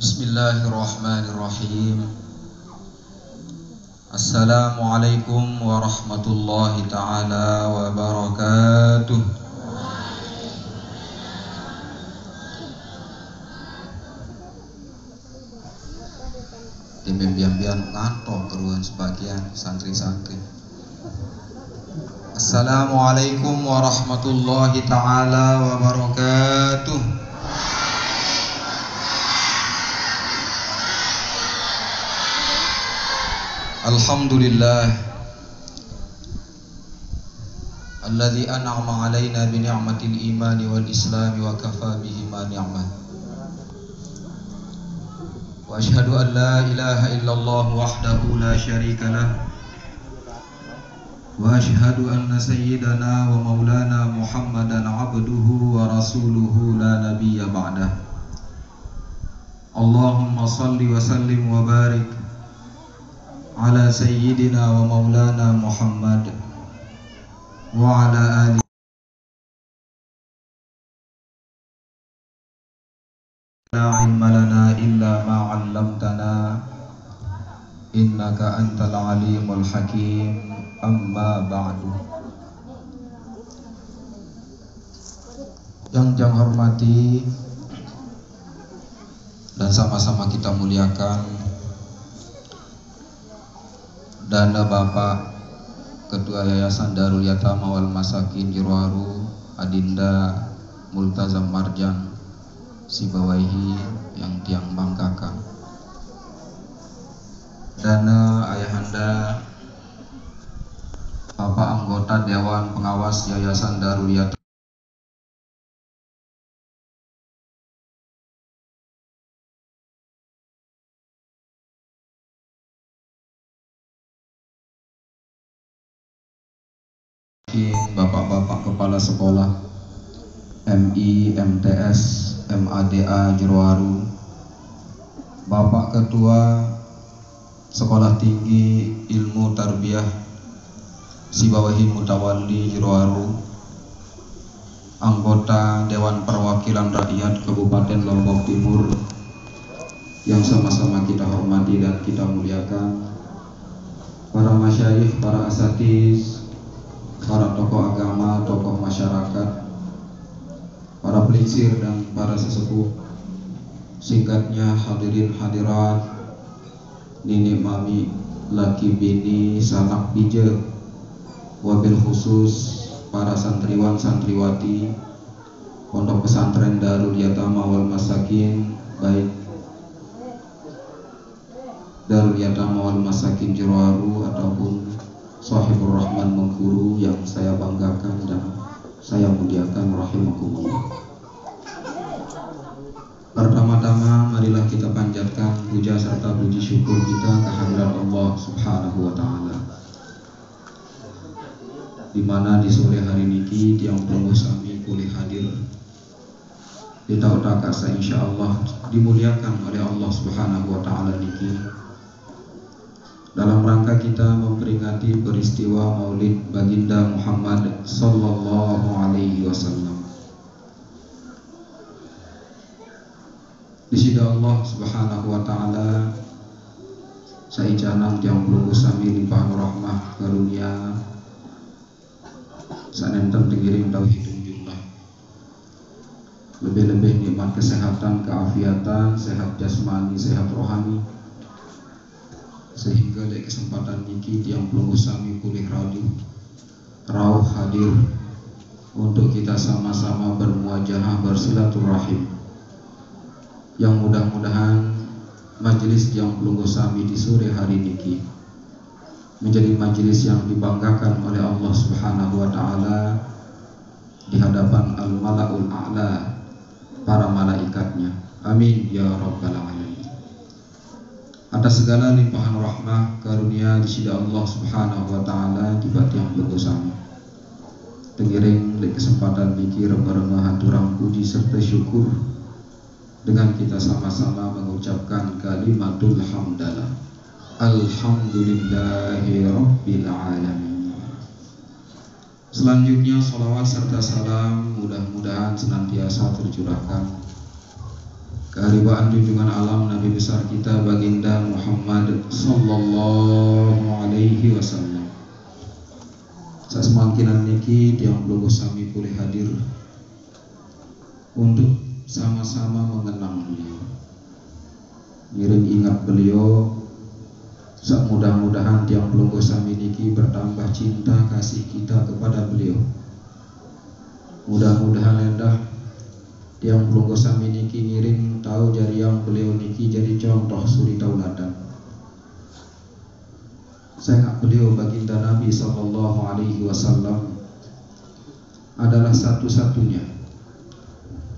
Bismillahirrahmanirrahim. Assalamualaikum warahmatullahi ta'ala wabarakatuh. Dimbian-bian ngantok keruan sebagian santri-santri. Assalamualaikum warahmatullahi ta'ala wabarakatuh. Alhamdulillah alladzi an'ama 'alaina bi ni'matil imani wal islami wa kafa bihi ma ni'mah. Wa asyhadu an la ilaha illallah wahdahu la syarika lah. Wa asyhadu anna sayyidana wa maulana Muhammadan 'abduhu wa rasuluhu la nabiyya ba'dah. Allahumma shalli wa sallim wa barik ala sayyidina wa maulana Muhammad wa ala alihi. La ilma lana illa ma 'allamtana innaka antal alimul hakim. Amma ba'du. Yang jang hormati dan sama-sama kita muliakan Dana Bapak Ketua Yayasan Darul Yatama wal Masakin Jirwaru Adinda Multazam Marjan Sibawaihi yang tiang banggakan, Dana Ayahanda Bapak anggota Dewan Pengawas Yayasan Darul Yatama Bapak-bapak kepala sekolah MI, MTS, MADA Jirwaru, Bapak Ketua Sekolah Tinggi Ilmu Tarbiyah Sibawahi Mutawalli Jirwaru, anggota Dewan Perwakilan Rakyat Kabupaten Lombok Timur yang sama-sama kita hormati dan kita muliakan, para masyayikh, para asatiz, para tokoh agama, tokoh masyarakat, para pelicir dan para sesepuh, singkatnya hadirin hadirat, nini mami, laki bini, sanak bija, wabil khusus para santriwan santriwati Pondok Pesantren Darul Yatama wal Masakin, baik Darul Yatama wal Masakin Jirwaru ataupun Sahibur Rahman Mengkuru yang saya banggakan dan saya muliakan, rahimakumullah. Pertama-tama marilah kita panjatkan puja serta puji syukur kita kehadirat Allah Subhanahu wa taala. Di mana di sore hari niki tiang pelungguh sami boleh hadir di tautaka sa insyaallah dimuliakan oleh Allah Subhanahu wa taala niki dalam rangka kita memperingati peristiwa Maulid Baginda Muhammad sallallahu alaihi wasallam. Di sisi Allah Subhanahu wa taala saijanang tiang pelungguh sami limpahan rahmah karunia sanenten tengiring tauhid jumlah. Lebih-lebih nikmat kesehatan, keafiatan, sehat jasmani, sehat rohani, sehingga dari kesempatan niki tiang pelungguh sami pulih rauh hadir untuk kita sama-sama bermuajahah bersilaturahim, yang mudah-mudahan majelis tiang pelungguh sami di sore hari niki menjadi majelis yang dibanggakan oleh Allah Subhanahu wa taala di hadapan al-malaul a'la, para malaikatnya. Amin ya rabbal alamin. Atas segala limpahan rahmah karunia di sisi Allah Subhanahu wa taala di tiang pelungguh sami. Tengiring di kesempatan niki reba-reba haturang puji serta syukur dengan kita sama-sama mengucapkan kalimatul hamdalah. Alhamdulillahi rabbil alamin. Selanjutnya salawat serta salam mudah-mudahan senantiasa tercurahkan Keharibaan junjungan alam Nabi besar kita baginda Muhammad sallallahu alaihi wasallam. Sasmangkinan niki tiang belum sami boleh hadir untuk sama-sama mengenang beliau, ngiring ingat beliau. Mudah-mudahan tiang belum sami niki bertambah cinta kasih kita kepada beliau. Mudah-mudahan endah tiang belum sami niki ngiring tahu jari yang beliau niki jadi contoh suri tauladan. Sangat beliau baginda Nabi sallallahu alaihi wasallam adalah satu-satunya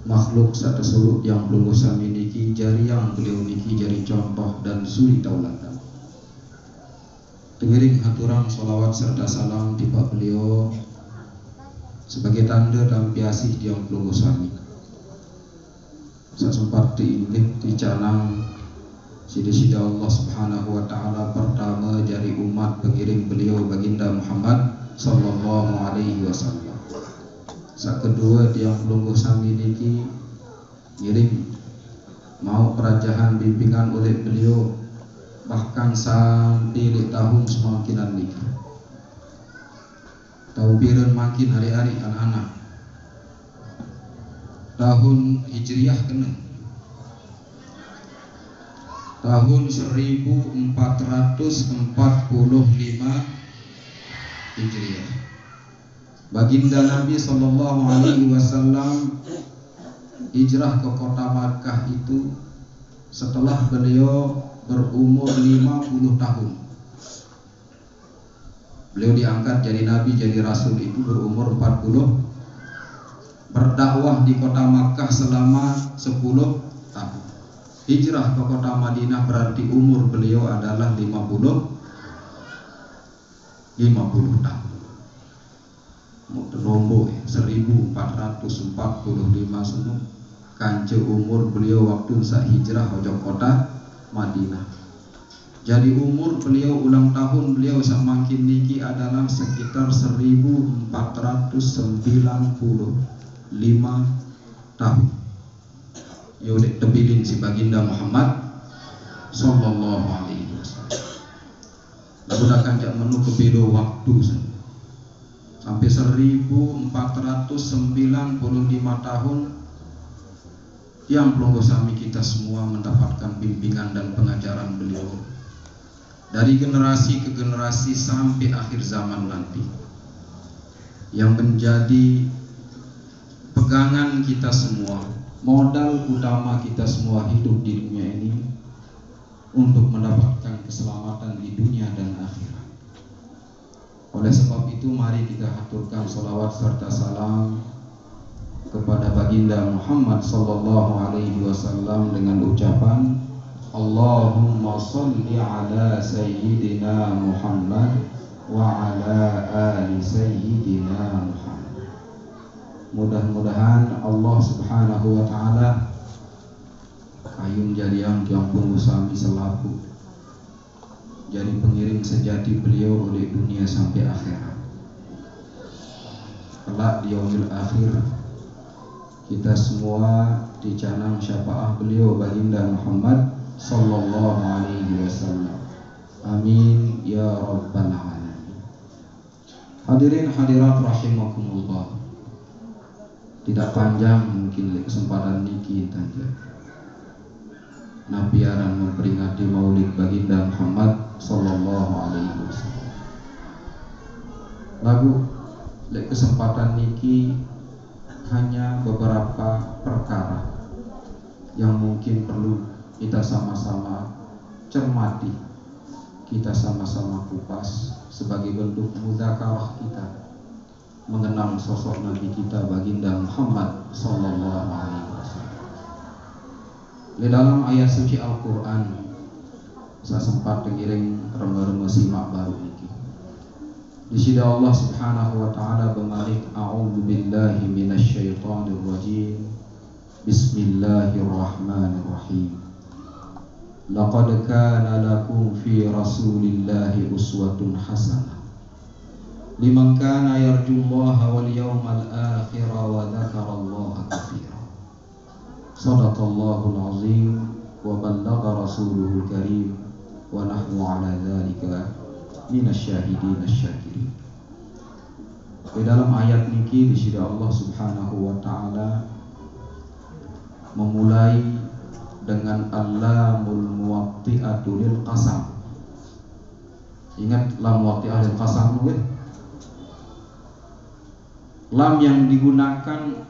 makhluk satu suluk yang belum sami niki jari yang beliau niki jadi contoh dan suri tauladan. Tengiring haturan sholawat serta salam tiba beliau sebagai tanda dan piasih tiang belum sami. Sempat diindik dicanang sida-sida Allah subhanahu wa ta'ala pertama jari umat pengiring beliau baginda Muhammad sallallahu alaihi wasallam. Kedua tiang pelungguh sami niki ngiring mau kerajaan bimbingan oleh beliau bahkan sampai di tahun semangkinan niki. Tahu biren makin hari-hari anak-anak tahun Hijriah kena tahun 1445 Hijriah. Baginda Nabi sallallahu alaihi wasallam hijrah ke kota Makkah itu setelah beliau berumur 50 tahun. Beliau diangkat jadi nabi, jadi rasul itu berumur 40. Berdakwah di kota Makkah selama 10 tahun. Hijrah ke kota Madinah berarti umur beliau adalah 50 tahun. Rombok 1445 semua kance umur beliau waktu saat hijrah ke kota Madinah. Jadi umur beliau ulang tahun beliau semakin niki adalah sekitar 1495 tahun. Yaudah tebilin si baginda Muhammad sallallahu alaihi wasallam. Lakukan jak menu kebedo waktu sampai 1495 tahun yang pelungguh sami kita semua mendapatkan bimbingan dan pengajaran beliau dari generasi ke generasi sampai akhir zaman nanti, yang menjadi pegangan kita semua, modal utama kita semua hidup di dunia ini untuk mendapatkan keselamatan di dunia dan akhirat. Oleh sebab itu mari kita haturkan salawat serta salam kepada baginda Muhammad sallallahu alaihi wasallam dengan ucapan Allahumma salli ala sayyidina Muhammad wa ala ali sayyidina Muhammad. Mudah-mudahan Allah subhanahu wa ta'ala kayun jariang yang sami selaku jadi pengiring sejati beliau oleh dunia sampai akhirat. Kelak di yaumil akhir kita semua dicanang syafaat beliau baginda Muhammad sallallahu alaihi wasallam. Amin ya rabbal alamin. Hadirin hadirat rahimakumullah. Tidak panjang mungkin kesempatan niki tanya. Nabi aran memperingati maulid baginda Muhammad sallallahu alaihi wasallam. Lagu kesempatan niki hanya beberapa perkara yang mungkin perlu kita sama-sama cermati, kita sama-sama kupas sebagai bentuk mudzakarah kita mengenang sosok Nabi kita baginda Muhammad sallallahu alaihi wasallam. Di dalam ayat suci Al-Qur'an saya sempat mengiring remeh-remeh simak baru ini. Di sini Allah subhanahu wa ta'ala bermalik a'udzu billahi minasyaitonir rajim. Bismillahirrahmanirrahim. Laqad kana lakum fi rasulillahi uswatun hasanah liman kana yarjullaha wal yawmal akhir wa dzakarallaha katsiran. Shadaqallahul azim wa ballagha rasuluhul karim wa nahnu ala dzalika minasyahidin asyakirin. Di dalam ayat niki di sini Allah Subhanahu wa taala memulai dengan al-lamul muwatti'atu lil qasam. Ingat lam muwatti'ah lil qasam ya? Lam yang digunakan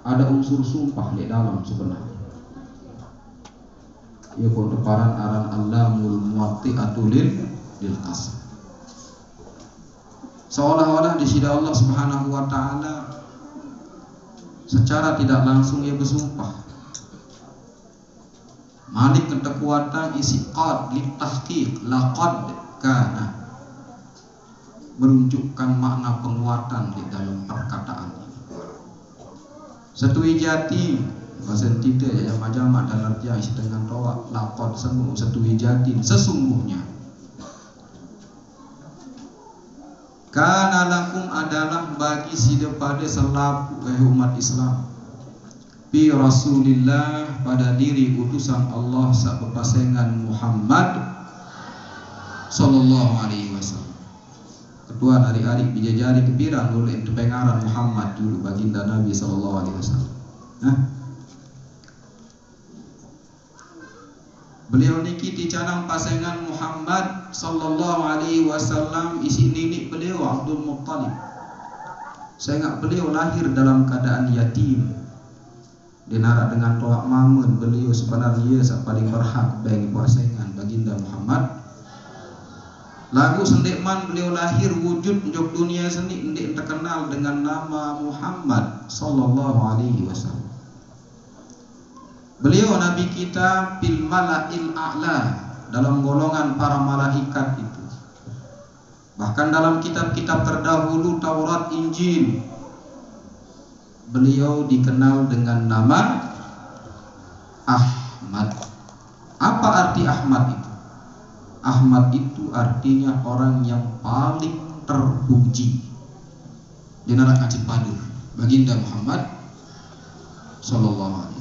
ada unsur sumpah di dalam sebenarnya. Ya konteparan aran al-lamul muwatti'atu lil qasam. Seolah-olah di sini Allah Subhanahu wa taala secara tidak langsung ia bersumpah. Malik kekuatan isi qad li tahqiq laqad kana menunjukkan makna penguatan di dalam perkataan ini. Setui jati bahasa tidak ya macam dalam arti isi dengan toa laqad semu setui jati sesungguhnya. Kana lakum adalah bagi sida pada selaku umat Islam bi Rasulillah pada diri utusan Allah sapepasengan Muhammad sallallahu alaihi wasallam. Kedua hari-hari bijajari kepiran oleh pengaran Muhammad dulu baginda Nabi sallallahu alaihi wasallam. Beliau niki dicanang pasangan Muhammad sallallahu alaihi wasallam isi nenek beliau Abdul Muttalib. Saya ingat beliau lahir dalam keadaan yatim. Dinara dengan toak mamun beliau sebenarnya yang paling berhak bagi pasangan baginda Muhammad. Lagu sendekman beliau lahir wujud jok dunia seni ndik terkenal dengan nama Muhammad sallallahu alaihi wasallam. Beliau Nabi kita fil mala'il a'la dalam golongan para malaikat itu. Bahkan dalam kitab-kitab terdahulu Taurat Injil beliau dikenal dengan nama Ahmad. Apa arti Ahmad itu? Ahmad itu artinya orang yang paling terpuji. Di neraka Cipadur baginda Muhammad sallallahu alaihi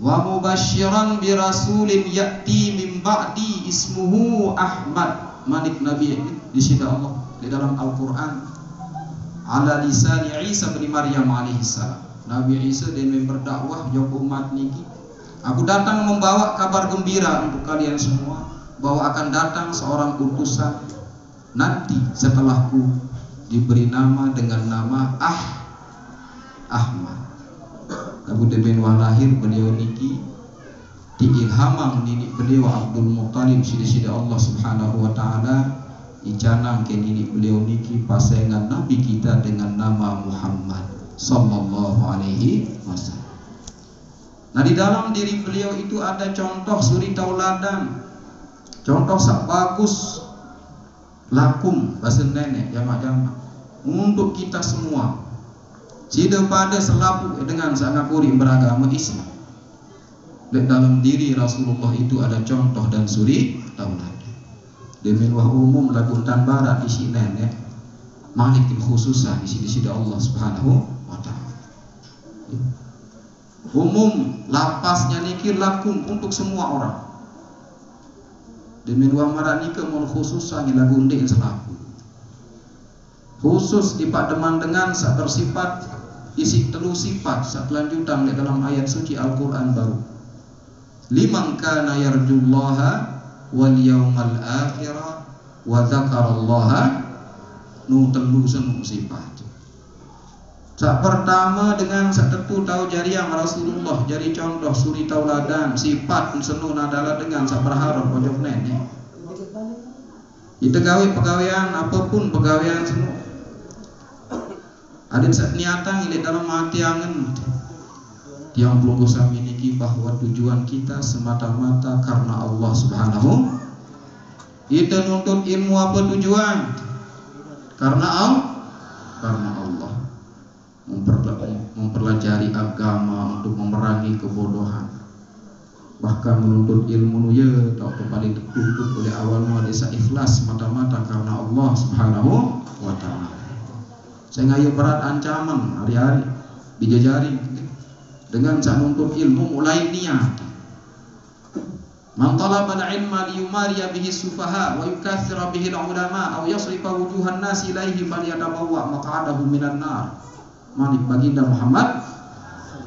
wa mubasyiran bi rasulin ya'ti min ba'di ismuhu Ahmad. Malik Nabi di sini Allah di dalam Al-Qur'an ala lisan Isa bin Maryam alaihi salam. Nabi Isa dan berdakwah jauh umat niki. Aku datang membawa kabar gembira untuk kalian semua bahwa akan datang seorang utusan nanti setelahku diberi nama dengan nama Ahmad. Abu Deben lahir beliau niki diilhamang nini beliau Abdul Muttalib sida-sida Allah Subhanahu wa taala icanang ke nini beliau niki pasangan Nabi kita dengan nama Muhammad sallallahu alaihi wasallam. Nah di dalam diri beliau itu ada contoh suri tauladan, contoh sak bagus lakum bahasa nenek jamak-jamak untuk kita semua. Tidak pada selapu dengan sangat kuri beragama Islam. Di dalam diri Rasulullah itu ada contoh dan suri tauladan. Demi wah umum lagu tanbara isi nenek Malik khususah isi Allah Subhanahu wa taala. Umum lapasnya niki lakum untuk semua orang. Demi wah marani ke mun khususah lagu ndek selapu. Khusus dipademan dengan sak bersifat isi telu sifat saat lanjutan di dalam ayat suci Al-Quran baru. Liman kana yarjullaha wal yawmal akhirah wa dzakarallaha nu telu senu sifat. Sak pertama dengan satetu tahu jari yang Rasulullah jadi contoh suri tauladan sifat senu adalah dengan sak berharap pojok nenek. Itu pegawaian apapun pegawaian senu. Ada saat niatan ini dalam hati angen yang belum bisa memiliki bahwa tujuan kita semata-mata karena Allah Subhanahu. Kita nuntut ilmu apa tujuan? Karena Allah. Mempelajari agama untuk memerangi kebodohan. Bahkan menuntut ilmu ya tak kembali dituntut oleh awalnya desa ikhlas semata-mata karena Allah Subhanahu wa taala. Saya ngayu berat ancaman hari-hari dijajari dengan menuntut ilmu mulai niat. Man talaba al-ilma liyumariya bihi sufaha wa yukaththira bihi al-ulama aw yasrifa wujuhan nasi ilaihi falyatabawwa maq'adahu minan nar. Manik baginda Muhammad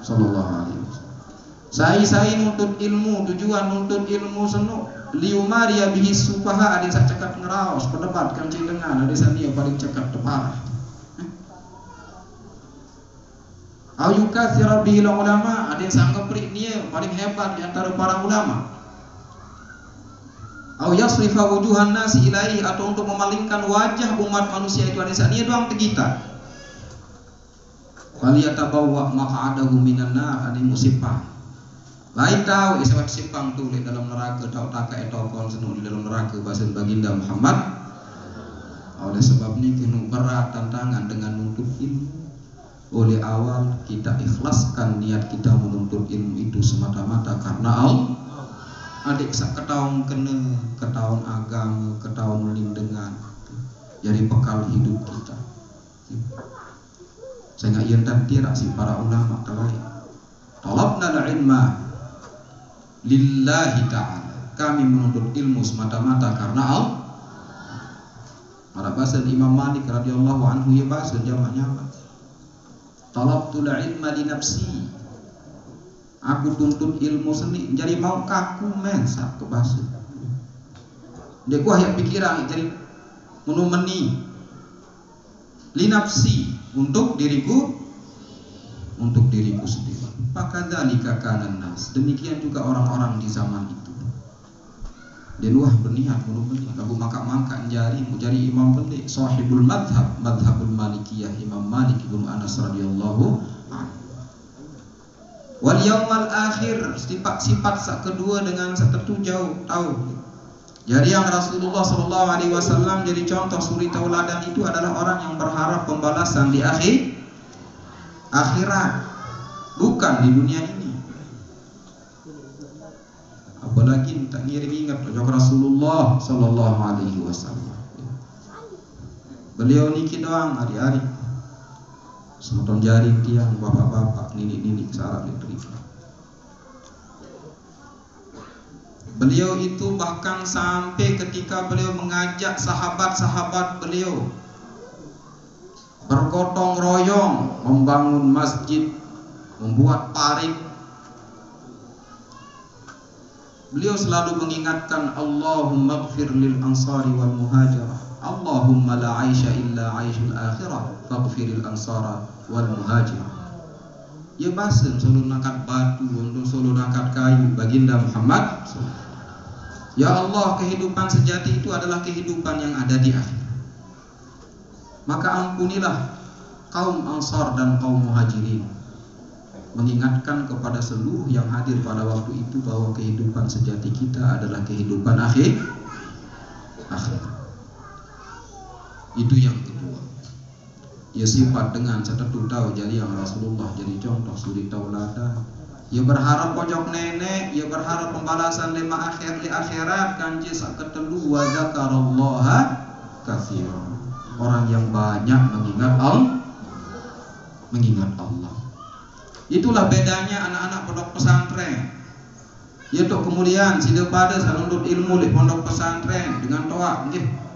sallallahu alaihi wasallam. Sai nuntut ilmu, tujuan nuntut ilmu seno liyumariya bihi sufaha, ada sak cekat ngeraos pendebat kancing dengan ada sania paling cekat teparah. Aw yukaththira bihi al-ulama, ada yang sangka perik dia paling hebat di antara para ulama. Au yasrifa wujuhan nasi ilaihi, atau untuk memalingkan wajah umat manusia itu ada sania doang tegita. Falyatabawwa maq'adahu minan nar, ada musibah. Lain tahu isawat simpang tu di dalam neraka, tahu taka etokol senu di dalam neraka bahasa baginda Muhammad. Oleh sebab ini kena berat tantangan dengan nuntut ilmu. Oleh awal kita ikhlaskan niat kita menuntut ilmu itu semata-mata karena Allah. Adik sak ketahuan kena, ketahuan agama, ketahuan lindengan, jadi bekal hidup kita. Sehingga yang tadi si para ulama terlain. Talabna al-ilma lillahi ta'ala. Kami menuntut ilmu semata-mata karena Allah. Pada bahasa Imam Malik radhiyallahu anhu ya bahasa jamaknya apa? Talabtul ilma li nafsi. Aku tuntut ilmu seni, jadi mau kaku men sak ke bahasa. Dia ku hayat pikiran jadi menumeni li nafsi, untuk diriku sendiri. Fakadzalika kanan nas. Demikian juga orang-orang di zaman itu. Dia luah berniat menumeni lagu maka jari imam pendik sahibul madhabul malikiyah, Imam Malik bin Anas radhiyallahu anhu. Wal yaumal akhir, sifat kedua dengan setertu jauh tahu. Jadi yang Rasulullah sallallahu alaihi wasallam jadi contoh suri tauladan itu adalah orang yang berharap pembalasan di akhirat, bukan di dunia ini. Apalagi tak ngirim ingat Rasulullah sallallahu alaihi wasallam. Beliau niki doang hari-hari semotong jaring tiang bapak-bapak ninik-ninik sarap diterima. Beliau itu bahkan sampai ketika beliau mengajak sahabat-sahabat beliau bergotong royong membangun masjid, membuat parit, beliau selalu mengingatkan Allahumma ighfir lil ansari wal muhajirah, Allahumma la aisha illa aishul akhirah faghfiril ansara wal muhajirah. Ya basen selalu nakat batu, untuk selalu nakat kayu baginda Muhammad. Ya Allah, kehidupan sejati itu adalah kehidupan yang ada di akhir. Maka ampunilah kaum Ansar dan kaum Muhajirin, mengingatkan kepada seluruh yang hadir pada waktu itu bahwa kehidupan sejati kita adalah kehidupan akhir. Itu yang kedua. Ya sifat dengan setertu tahu jadi yang Rasulullah jadi contoh suri tauladan. Ya berharap pojok nenek, ya berharap pembalasan di akhirat kanji sak ketelu wa zakarallaha katsiran. Orang yang banyak mengingat Allah. Itulah bedanya anak-anak pondok pesantren. Ya tok kemudian sida pada sanuntut ilmu di pondok pesantren dengan toa nggih.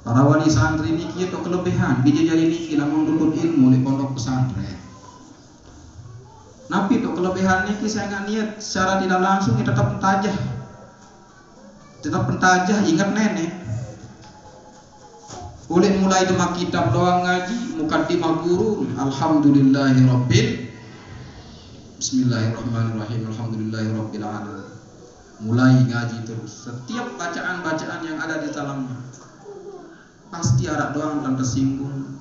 Para wali santri niki tok kelebihan bija jadi niki lamun nuntut ilmu di pondok pesantren. Napi tok kelebihan niki saya nggak niat secara tidak langsung kita tetap pentajah ingat nenek. Boleh mulai demak kitab doang ngaji, mukaddimah guru, alhamdulillahirabbil bismillahirrahmanirrahim, alhamdulillahirabbil alamin. Mulai ngaji terus. Setiap bacaan-bacaan yang ada di dalamnya pasti ada doang dan tersinggung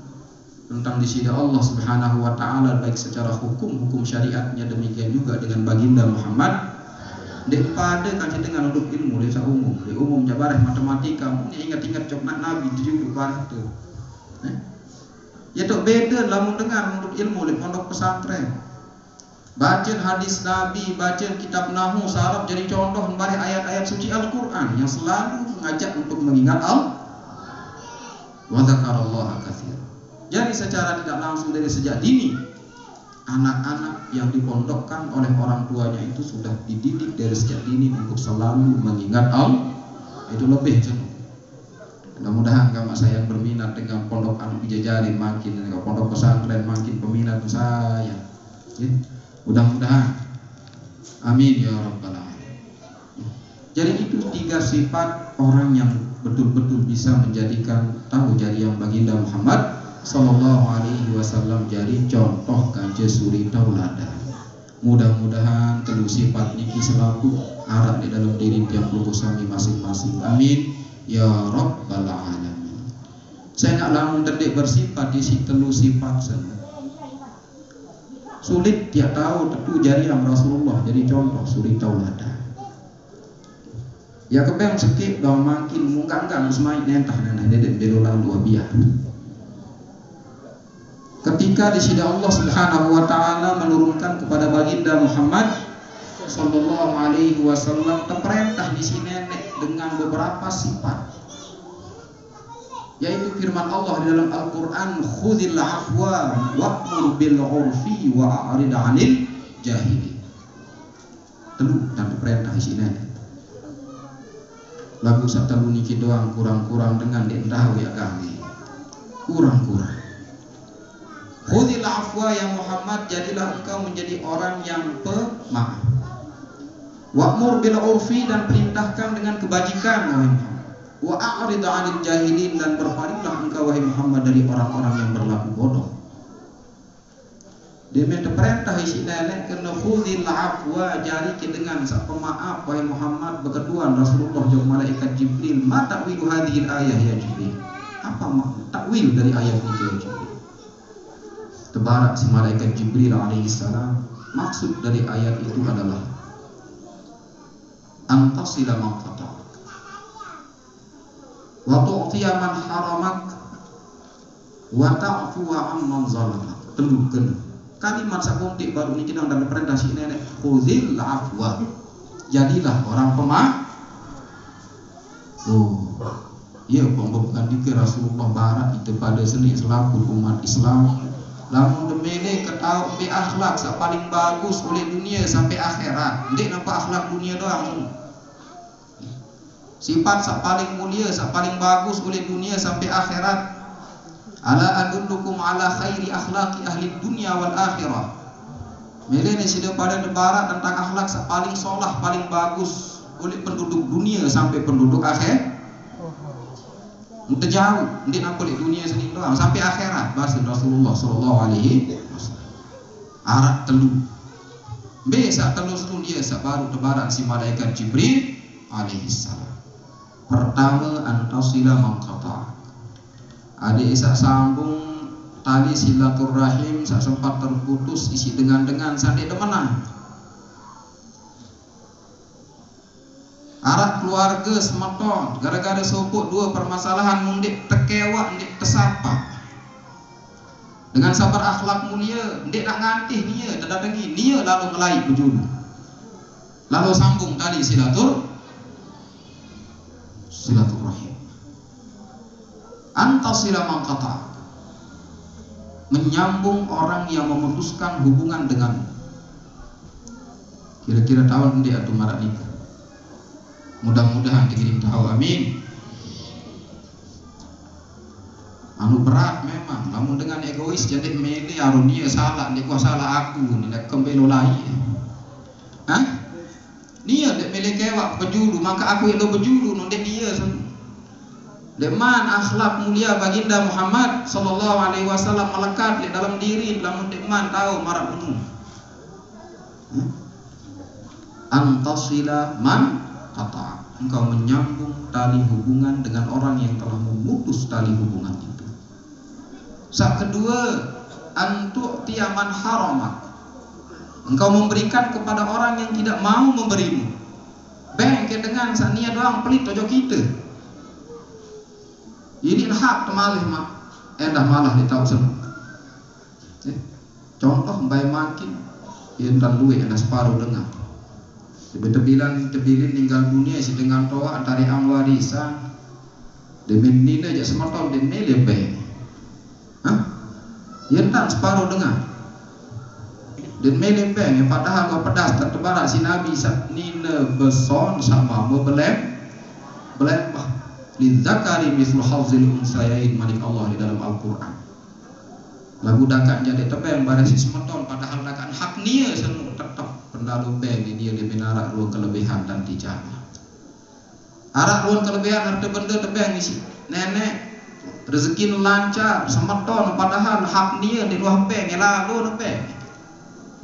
tentang di sini Allah Subhanahu wa taala, baik secara hukum syariatnya, demikian juga dengan baginda Muhammad. Daripada kaji dengan untuk ilmu desa umum, di umum jabareh matematika, ini ingat-ingat coklat Nabi duduk bareng tu. Ya tok beda lamun dengan untuk ilmu di pondok pesantren. Baca hadis Nabi, baca kitab nahwu, saraf jadi contoh membari ayat-ayat suci Al-Qur'an yang selalu mengajak untuk mengingat Allah. Wa dzakarallaha katsiran. Jadi secara tidak langsung dari sejak dini anak-anak yang dipondokkan oleh orang tuanya itu sudah dididik dari sejak dini untuk selalu mengingat Allah. Itu lebih jenuh. Mudah-mudahan kalau saya yang berminat dengan pondok anak Bidadari makin, dengan pondok pesantren makin peminat saya. Ya. Mudah-mudahan. Amin ya rabbal alamin. Jadi itu 3 sifat orang yang betul-betul bisa menjadikan tahu jariah baginda Muhammad Sallallahu Alaihi Wasallam jadi contoh kanje suri tauladan. Mudah-mudahan 3 sifat niki selalu arah di dalam diri tiap sami masing-masing. Amin ya rabbal alamin. Saya nak lamun terdik bersifat di si 3 sifat sana. Sulit dia tahu tentu jariah Rasulullah jadi contoh suri tauladan. Ya kebeng sekip dong makin mungkan semai nentah nana dedek belola dua biar. Ketika di sini Allah Subhanahu wa taala menurunkan kepada baginda Muhammad sallallahu alaihi wasallam terperintah di sini nenek dengan beberapa sifat. Yaitu firman Allah di dalam Al-Qur'an, "Khudhil 'afwa wa'mur bil 'urfi wa a'rid 'anil jahili." Telu dan perintah di sini. Lagu satu niki doang kurang-kurang dengan dendah ya kami. Kurang-kurang. Khudhil 'afwa ya Muhammad, jadilah engkau menjadi orang yang pemaaf. Wa'mur bil 'urfi, dan perintahkan dengan kebajikan wahai Muhammad. Wa a'rid 'anil jahilin, dan berpalinglah engkau wahai Muhammad dari orang-orang yang berlaku bodoh. Dia minta perintah isi nenek kena khudhil 'afwa, jari ke dengan sak pemaaf wahai Muhammad. Berkeduan Rasulullah jeung malaikat Jibril, ma ta'wilu hadhil ayah ya Jibril. Apa takwil dari ayat ini ya Jibril? Tebarak si malaikat Jibril alaihissalam, maksud dari ayat itu adalah antasila man qata'ak wa tu'tiya man haramak wa ta'fu amman zalamak. Telukeun kalimat sakuntik baru niki nang dan perintah si nenek khudhil 'afwa, jadilah orang pemaaf. Oh iya pembukaan dikir Rasulullah barat itu pada seni selaku umat Islam. Lamun demene ketau be akhlak sak paling bagus oleh dunia sampai akhirat. Ndik nampak akhlak dunia doang. Sifat sak paling mulia, sak paling bagus oleh dunia sampai akhirat. Ala adullukum ala khairi akhlaqi ahli dunya wal akhirah. Melene sida pada debarat tentang akhlak sak paling solah, paling bagus oleh penduduk dunia sampai penduduk akhir. Untuk jauh, ndik nak boleh dunia sini doang sampai akhirat. Bahasa Rasulullah sallallahu alaihi wasallam. Arak telu. Besa telu dia baru tebaran si malaikat Jibril alaihi salam. Pertama antasila man qata'. Ada isak sambung tali silaturahim sak sempat terputus isi dengan sandi demenan. Arak keluarga semeton gara-gara sopuk 2 permasalahan mundik tekewa ndik tesapa. Dengan sabar akhlak mulia ndik nak ngantih nia terdatangi nia lalu ngelai bujulu. Lalu sambung tali silaturahim. Antasila man qata', menyambung orang yang memutuskan hubungan dengan. Kira-kira tahun dia atau marak nikah. Mudah-mudahan dikirim tahu, amin. Anu berat memang, namun dengan egois jadi mele arunia salah, ni kau salah aku ni nak kembali lai. Hah? Nia dek mele kewak bejulu, maka aku elo bejulu non dek dia. Deman akhlak mulia baginda Muhammad sallallahu alaihi wasallam melekat di dalam diri, lamun deman tahu marak penuh. Antasila man qata', engkau menyambung tali hubungan dengan orang yang telah memutus tali hubungan itu. Sak kedua, antu'tiya man haramak, engkau memberikan kepada orang yang tidak mau memberimu. Bengke dengan sania doang pelit ojo kita. Ini hak temalih mak, dah malah ditahu semua. Contoh bayi makin, yentan duit ada separuh dengar. Tebilan tinggal dunia si dengan toa antara ang warisan. Demi nina aja semertol demi lebih. Hah? Yentan separuh dengar. Dan mele peng padahal kau pedas tak tebarak si Nabi nina beson sama mau belem bah lidzakari mislu hauzil unsayain manik Allah di dalam Al-Qur'an. Lagu dakan jadi tebeng pada si semeton padahal dakan hak nia senu tetap pendalu peng dia lebih narak ruang kelebihan dan dijama. Arak ruang kelebihan harta benda tebeng isi nenek rezeki lancar semeton padahal hak dia di luar peng lalu peng.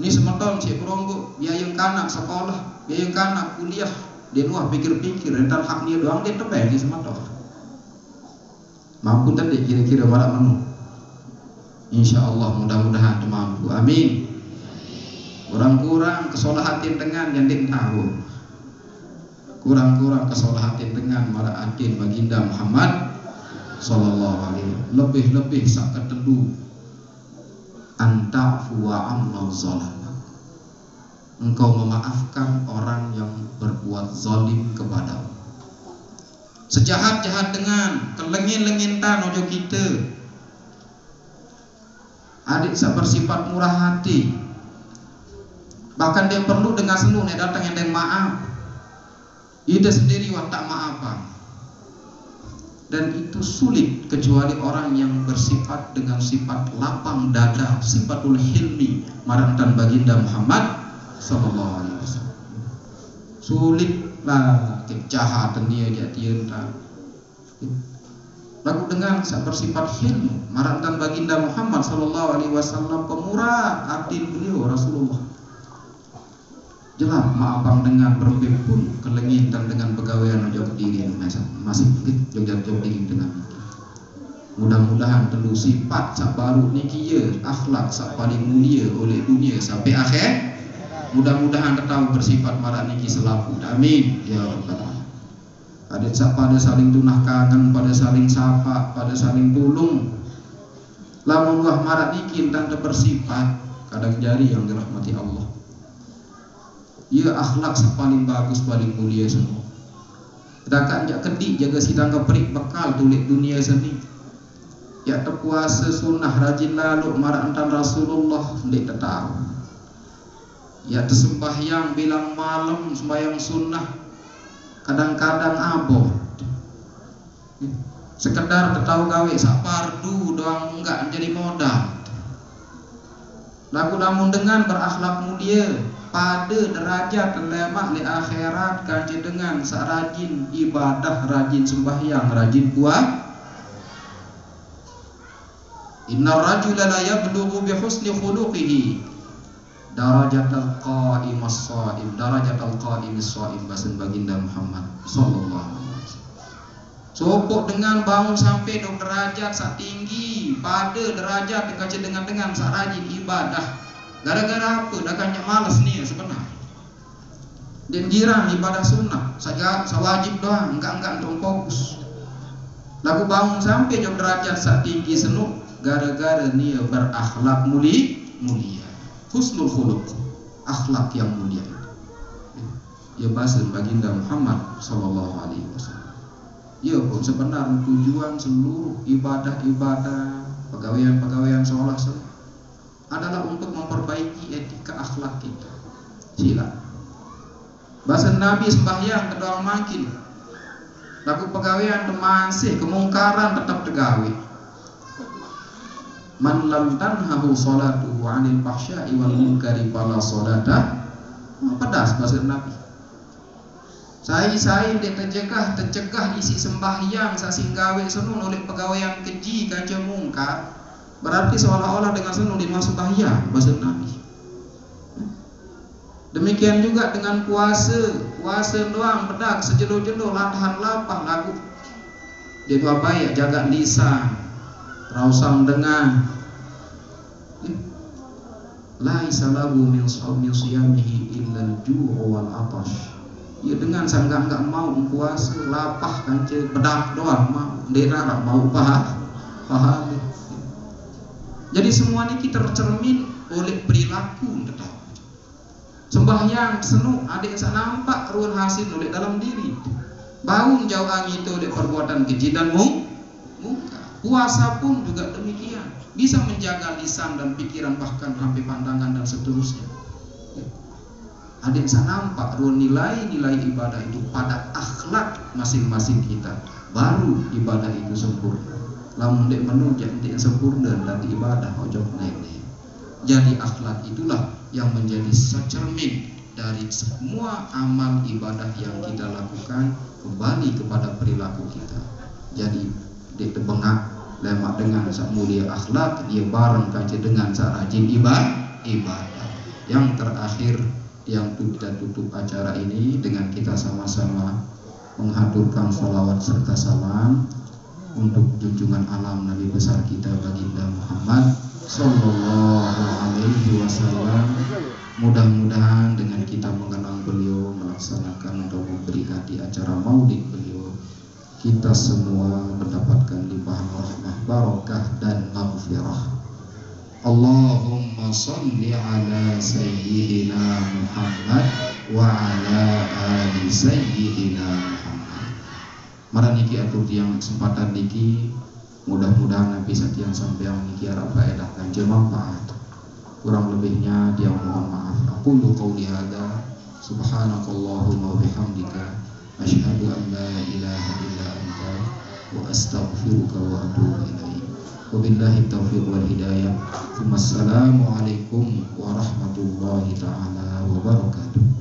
Ini semeton si peronggo biaya kanak sekolah, biaya kanak kuliah, dia luah pikir-pikir rentan hak dia doang dia tebeng di semeton. Mampu tadi kira-kira malam menu. Insyaallah mudah-mudahan mampu. Amin. Kurang-kurang kesolahatin dengan yang dia tahu. Kurang-kurang kesolahatin dengan marah atin baginda Muhammad sallallahu alaihi wasallam. Lebih-lebih sak ketelu anta'fu wa amman zalama. Engkau memaafkan orang yang berbuat zalim kepadamu. Sejahat-jahat dengan kelengin-lengintan ojo kita. Adik sak bersifat murah hati. Bahkan dia perlu dengan seluruh datang yang maaf. Ida sendiri wah tak maafan. Dan itu sulit kecuali orang yang bersifat dengan sifat lapang dada, sifatul hilmi, marantan baginda Muhammad sallallahu alaihi wasallam. Sulitlah kejahatan dia jadian tak. Lalu dengan bersifat hilmi, marantan baginda Muhammad sallallahu alaihi wasallam, pemurah hati beliau Rasulullah. Jelas maafang dengan berpepun kelengin dan dengan pegawaian ojo kediri masih jog diri dengan itu. Mudah-mudahan telu sifat sak baru niki ye akhlak sak paling mulia oleh dunia sampai akhir. Mudah-mudahan tetap bersifat marah niki selaku. Amin ya rabbal alamin. Adik sak pada saling tunah kangen, pada saling sapa, pada saling tulung. Lamun wah marah niki dan bersifat kadang jari yang dirahmati Allah. Ia akhlak paling bagus paling mulia semua. Sedangkan jak kedik jaga sidang keperik bekal tulik dunia seni. Ya terpuasa sunnah rajin lalu marah antan Rasulullah ndik tahu. Ya tersembahyang bilang malam sembahyang sunnah kadang-kadang abot. Sekedar tahu gawe sak fardu doang enggak jadi modal. Lagu namun dengan berakhlak mulia pada derajat lemak di akhirat kaji dengan sarajin ibadah, rajin sembahyang, rajin puasa. Inna rajula la yablughu bi husni khuluqihi darajatal qa'imis shaim, darajatal qa'imis shaim, basen baginda Muhammad sallallahu alaihi wasallam. Sopok dengan bangun sampai dok derajat sak tinggi pada derajat kaji dengan sarajin ibadah. Gara-gara apa? Dah kan malas nih sebenarnya. Dan girang ibadah sunnah saja sawajib doang, enggak untuk fokus. Lagu bangun sampai jam derajat sak tinggi senu gara-gara nih berakhlak mulia. Husnul khuluq, akhlak yang mulia. Ya basen baginda Muhammad sallallahu alaihi wasallam. Ya pun sebenarnya tujuan seluruh ibadah-ibadah, pegawaian sholat adalah untuk memperbaiki etika akhlak kita. Sila. Bahasa Nabi sembahyang kedua makin. Laku pegawaian masih kemungkaran tetap tegawi. Man lam tanhahu salatuhu 'anil fahsya'i wal munkari fala salata. Pedas bahasa Nabi. Saya dia tercegah isi sembahyang sasinggawe senun oleh pegawaian keji kaca mungkar. Berarti seolah-olah dengan senang dimasuk tahiyah bahasa Nabi. Demikian juga dengan puasa doang pedak sejelo-jelo latahan lapah lagu. Dia dua baik jaga lisan, rausang dengan laisa lahu min siyamihi illa al-ju' wal 'atash. Ya dengan sanggak enggak mau puasa lapah kance pedak doang mau derara mau paham. Jadi semua ini kita tercermin oleh perilaku tetap. Sembahyang senu adik sak nampak ruang hasil oleh dalam diri. Bangun jauh angin itu oleh perbuatan keji dan muka. Puasa pun juga demikian, bisa menjaga lisan dan pikiran, bahkan sampai pandangan dan seterusnya. Adik saya nampak dua nilai-nilai ibadah itu pada akhlak masing-masing kita, baru ibadah itu sempurna. Lamun dek menunjuk dek sempurna dan ibadah ojok naik. Jadi akhlak itulah yang menjadi cermin dari semua amal ibadah yang kita lakukan, kembali kepada perilaku kita. Jadi dek bengak lemak dengan sak mulia akhlak, dia bareng kaji dengan sak rajin ibadah. Yang terakhir yang kita tutup acara ini dengan kita sama-sama menghaturkan salawat serta salam untuk junjungan alam Nabi besar kita baginda Muhammad Sallallahu Alaihi Wasallam. Mudah-mudahan dengan kita mengenang beliau, melaksanakan atau memberikan di acara maulid beliau, kita semua mendapatkan limpahan rahmah, barakah dan maghfirah. Allahumma salli ala sayyidina Muhammad wa ala ali sayyidina Muhammad. Maraniki atur tiang kesempatan niki, mudah-mudahan Nabi Satian sampai yang niki harap faedahkan bermanfaat. Kurang lebihnya dia mohon maaf. Aku qauli hada, subhanakallahumma wa bihamdika, asyhadu an la ilaha illa anta, wa astaghfiruka wa atubu ilaik. Wabillahi taufiq wal hidayah. Wassalamualaikum warahmatullahi taala wabarakatuh.